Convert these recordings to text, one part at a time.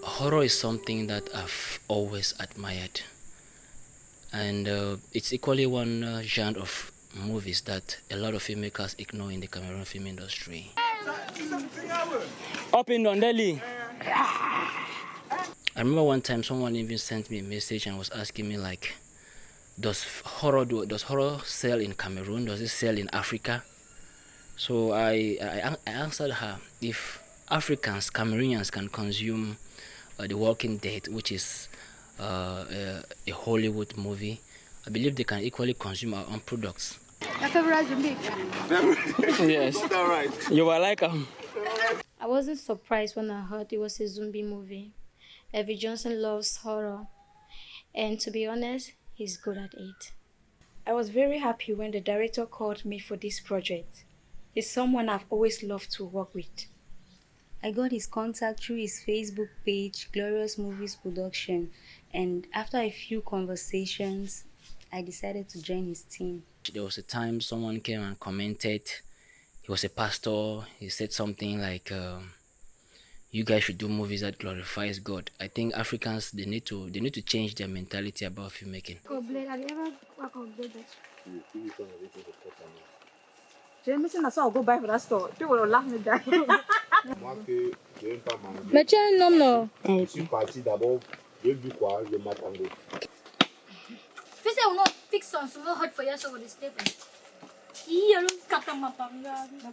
Horror is something that I've always admired, and it's equally one genre of movies that a lot of filmmakers ignore in the Cameroon film industry. Up in Dondeli. I remember one time someone even sent me a message and was asking me like, does horror sell in Cameroon? Does it sell in Africa? So I answered her, if Africans, Cameroonians can consume The Walking Dead, which is a Hollywood movie, I believe they can equally consume our own products. Yes. All right. You were like I wasn't surprised when I heard it was a zombie movie. Evie Johnson loves horror, and to be honest, he's good at it. I was very happy when the director called me for this project. He's someone I've always loved to work with. I got his contact through his Facebook page, Glorious Movies Production, and after a few conversations, I decided to join his team. There was a time someone came and commented. He was a pastor. He said something like, "You guys should do movies that glorifies God." I think Africans they need to change their mentality about filmmaking. I'll go buy for that store. People will laugh me down. Mais tu as un homme, non? Je suis parti d'abord, j'ai bu quoi le matin. Fais ça ou non? Fix son souvent hot for you so with the stable.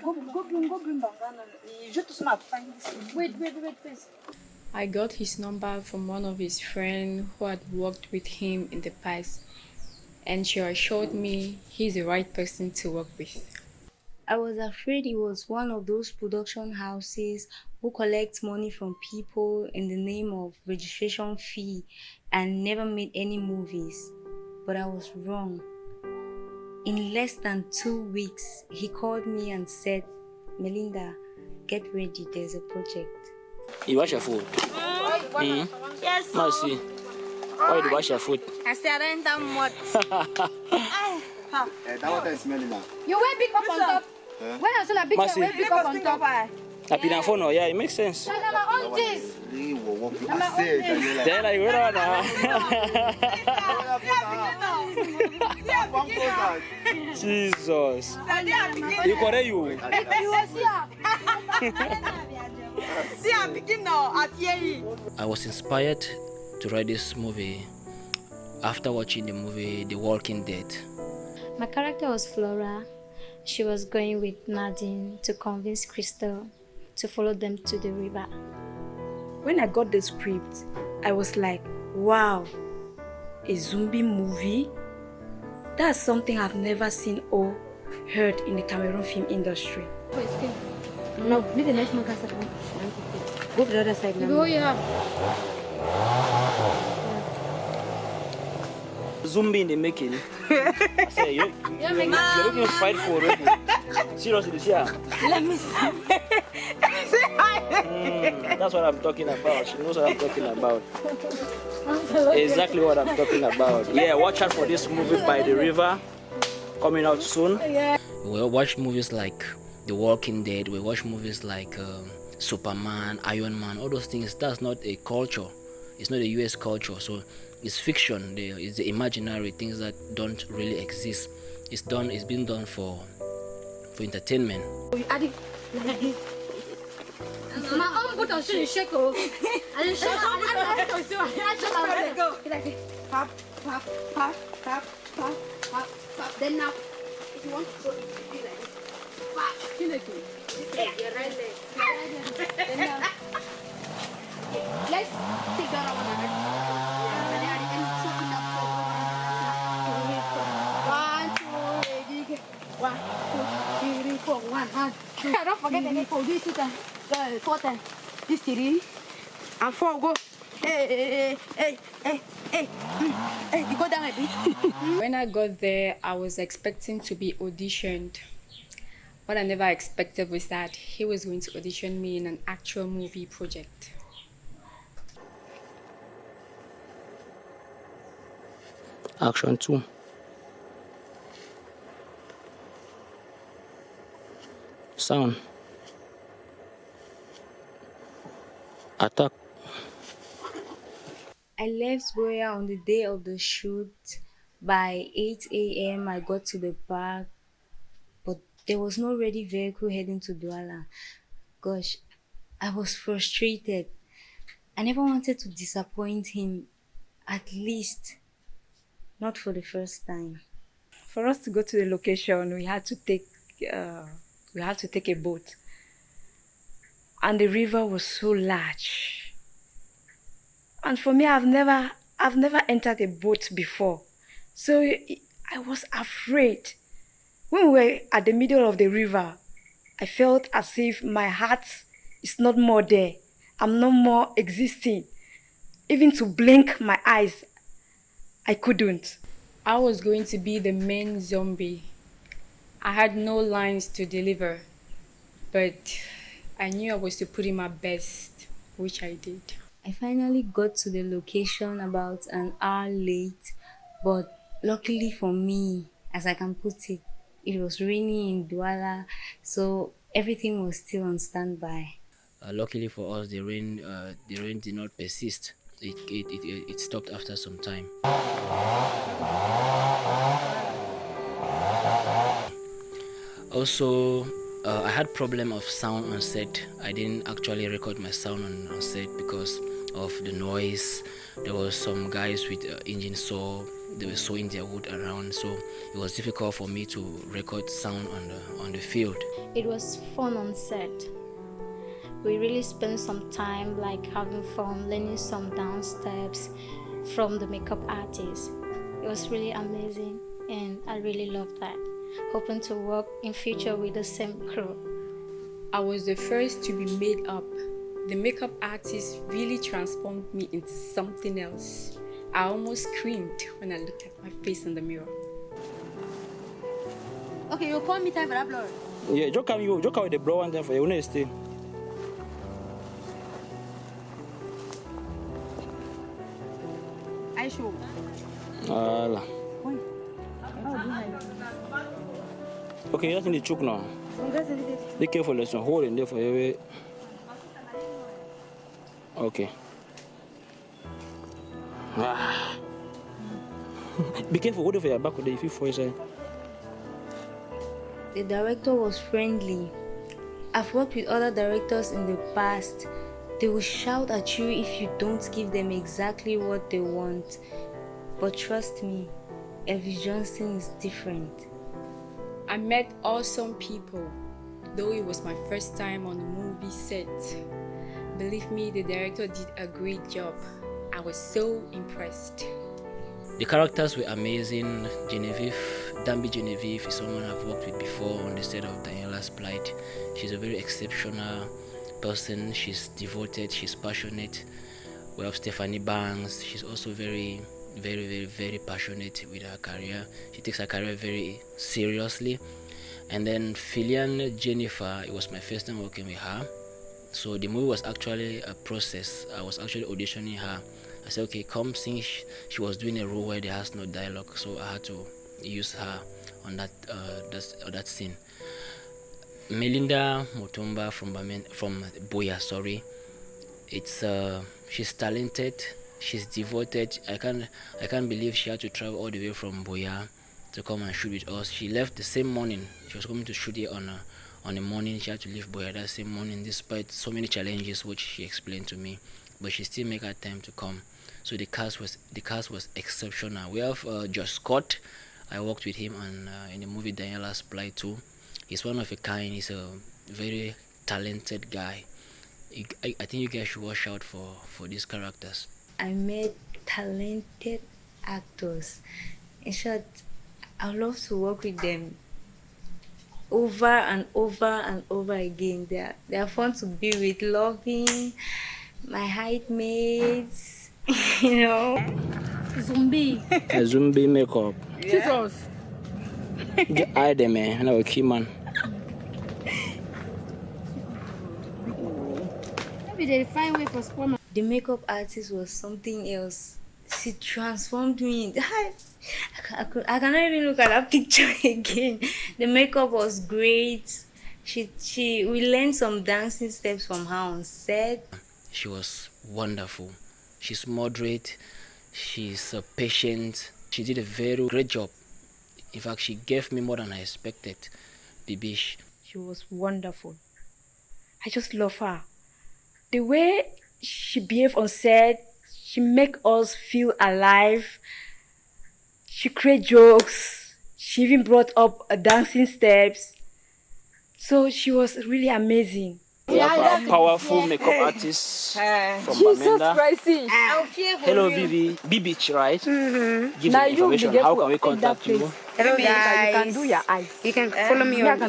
Go bring bangana. Je te snap find this. Wait, please. I got his number from one of his friends who had worked with him in the past, and she assured me he's the right person to work with. I was afraid it was one of those production houses who collect money from people in the name of registration fee and never made any movies. But I was wrong. In less than 2 weeks, he called me and said, "Melinda, get ready, there's a project." You wash your food? Yes. Mercy. Why do you wash your food? I said I don't want. That water is smelling now. You wear big up on top. When I saw a picture, wear big up on top. Happy na phone, yeah, it makes sense. And I'm on this. Then I went on. Jesus. You correct you. I was inspired to write this movie after watching the movie The Walking Dead. My character was Flora. She was going with Nadine to convince Christel to follow them to the river. When I got the script, I was like, wow, a zombie movie? That's something I've never seen or heard in the Cameroon film industry. No, be the next one. Go to the other side now. Go, you have. Zombie in the making. I say, you're looking to fight for it. Seriously, this year. Let me see. Say hi. That's what I'm talking about. She knows what I'm talking about. Exactly what I'm talking about. Yeah, watch out for this movie By the River, coming out soon. We watch movies like The Walking Dead. We watch movies like Superman, Iron Man, all those things. That's not a culture. It's not a US culture. So it's fiction. It's the imaginary things that don't really exist. It's been done for entertainment. My own put on shake. Pop, pop, pop, pop, pop, pop, pop. Then now, if you want to go, it's like this. Pop, kill it. Yeah, you're right there. Then now, let's take that out. And then at the end, chop it up. 1, 2, 3, 4. 1, 2, 3, 4. 1, 2. Don't forget the 4. This is the 4. This 3 and 4 go. Hey, you go down a bit. When I got there, I was expecting to be auditioned. What I never expected was that he was going to audition me in an actual movie project. Action 2. Sound. Attack. I left Boya on the day of the shoot. By 8 a.m. I got to the park, but there was no ready vehicle heading to Douala. Gosh, I was frustrated. I never wanted to disappoint him, at least not for the first time. For us to go to the location, uh, we had to take a boat, and the river was so large. And for me, I've never entered a boat before, so I was afraid. When we were at the middle of the river, I felt as if my heart is not more there. I'm no more existing. Even to blink my eyes, I couldn't. I was going to be the main zombie. I had no lines to deliver, but I knew I was to put in my best, which I did. I finally got to the location about an hour late, but luckily for me, as I can put it, it was raining in Douala, so everything was still on standby. Luckily for us, the rain did not persist. It stopped after some time. Also, I had problem of sound on set. I didn't actually record my sound on set because of the noise. There was some guys with engine saw. They were sawing their wood around, so it was difficult for me to record sound on the field. It was fun on set. We really spent some time like having fun, learning some dance steps from the makeup artist. It was really amazing and I really loved that. Hoping to work in future with the same crew. I was the first to be made up. The makeup artist really transformed me into something else. I almost screamed when I looked at my face in the mirror. Okay, you call me time for that blood. Yeah, joke with the bro one there for you. When stay. I show. Okay, that's in the choke now. Be careful, there's a hole in there for you. Okay. Be careful, hold it for your back if you fall inside. The director was friendly. I've worked with other directors in the past. They will shout at you if you don't give them exactly what they want. But trust me, Elvis Johnson is different. I met awesome people, though it was my first time on a movie set. Believe me, the director did a great job. I was so impressed. The characters were amazing. Dambi Genevieve is someone I've worked with before on the set of Daniela's Plight. She's a very exceptional person. She's devoted, she's passionate. We have Stephanie Banks. She's also very passionate with her career. She takes her career very seriously. And then Filian Jennifer, it was my first time working with her. So the movie was actually a process. I was actually auditioning her. I said, okay, come sing. She was doing a role where there has no dialogue, so I had to use her on that scene. Melinda Mutumba from Boya, sorry. She's talented. She's devoted. I can't believe she had to travel all the way from Boya to come and shoot with us. She left the same morning. She was coming to shoot here on the morning. She had to leave Boya that same morning, despite so many challenges which she explained to me. But she still made her time to come. So the cast was exceptional. We have Josh Scott. I worked with him in the movie Daniela's Plight too. He's one of a kind. He's a very talented guy. I think you guys should watch out for these characters. I met talented actors. In short, I love to work with them over and over and over again. They are fun to be with, loving, my height mates, you know. Zombie. A zombie makeup. Jesus. I them man, no key man. Maybe they find way for spawn. The makeup artist was something else. She transformed me. I cannot even look at that picture again. The makeup was great. We learned some dancing steps from her on set. She was wonderful. She's moderate. She's patient. She did a very great job. In fact, she gave me more than I expected. Bibish. She was wonderful. I just love her. The way she behaved on set, she make us feel alive. She create jokes. She even brought up dancing steps. So she was really amazing. We have a powerful makeup artist from Bamenda. Hello, Bibich, right? Give the information. How can we contact you? Hello guys. You can do your eyes. You can follow me on IG. You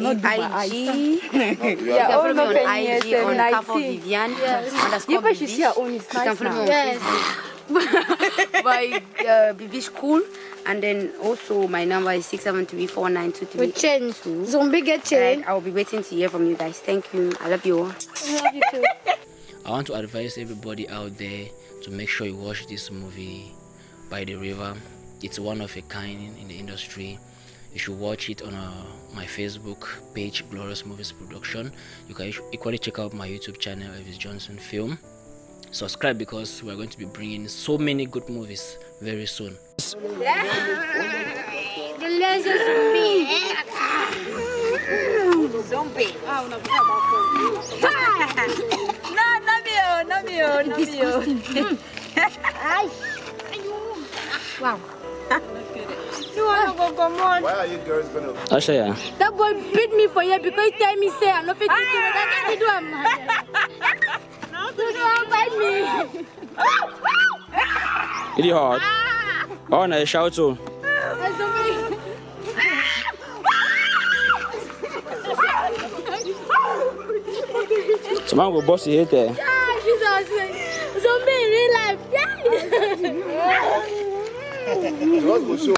can follow me on IG on Kafo Vivian. You can follow me on Facebook by Bibi School. And then also my number is 6734923. Zombie get changed. I will be waiting to hear from you guys. Thank you. I love you all. I love you too. I want to advise everybody out there to make sure you watch this movie, By the River. It's one of a kind in the industry. You should watch it on my Facebook page, Glorious Movies Production. You can equally check out my YouTube channel, Elvis Johnson Film. Subscribe because we're going to be bringing so many good movies very soon. Zombie. Wow. Why are you girls gonna? Ashaya. That boy beat me for you because he tell me say I'm not fit to do it. I can't do it. Don't bite me. Is it hard? Oh, no, shout to. Someone will boss you there. Jesus. Zombie in real life. You guys go show.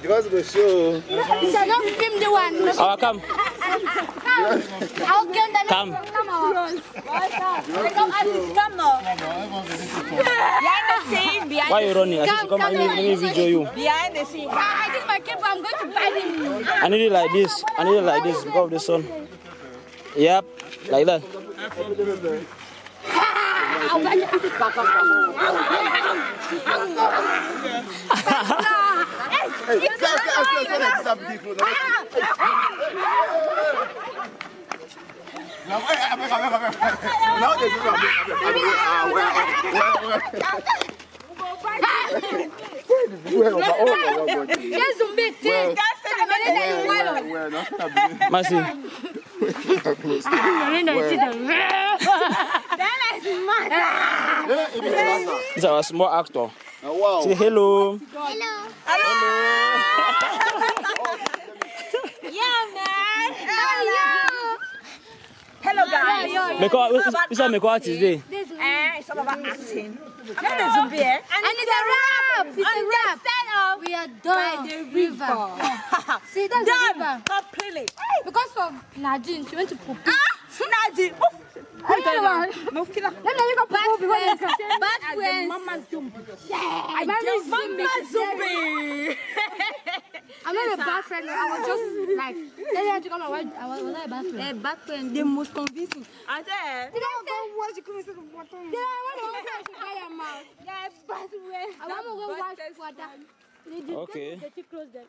You guys go show. So don't film the one. Oh, come. I'll get them. Come. Why are you running? I said, come and let me video you. Behind the scene. I think my kid, I'm going to bite him. I need it like this. I need it like this because of the sun. Yep, like that. Mercy. This is our small actor. Wow. Say hello. Hello. Yeah, man. Hello, guys. This is a makeup artist day. It's all about acting. And it's a rap. It's a rap. We are done by the river. See, that's the river. Completely. Because of Nadine, she went to poop. Nadine. Bad friends. Mama Zombie. I'm not a bad friend. I was just like, I was a bad friend. A bad friend. The most convincing. I said, did I go watch the cruise at the bottom? Did I want to buy a mouth? Yeah, bad friend. I want to go watch water. Okay. Close them.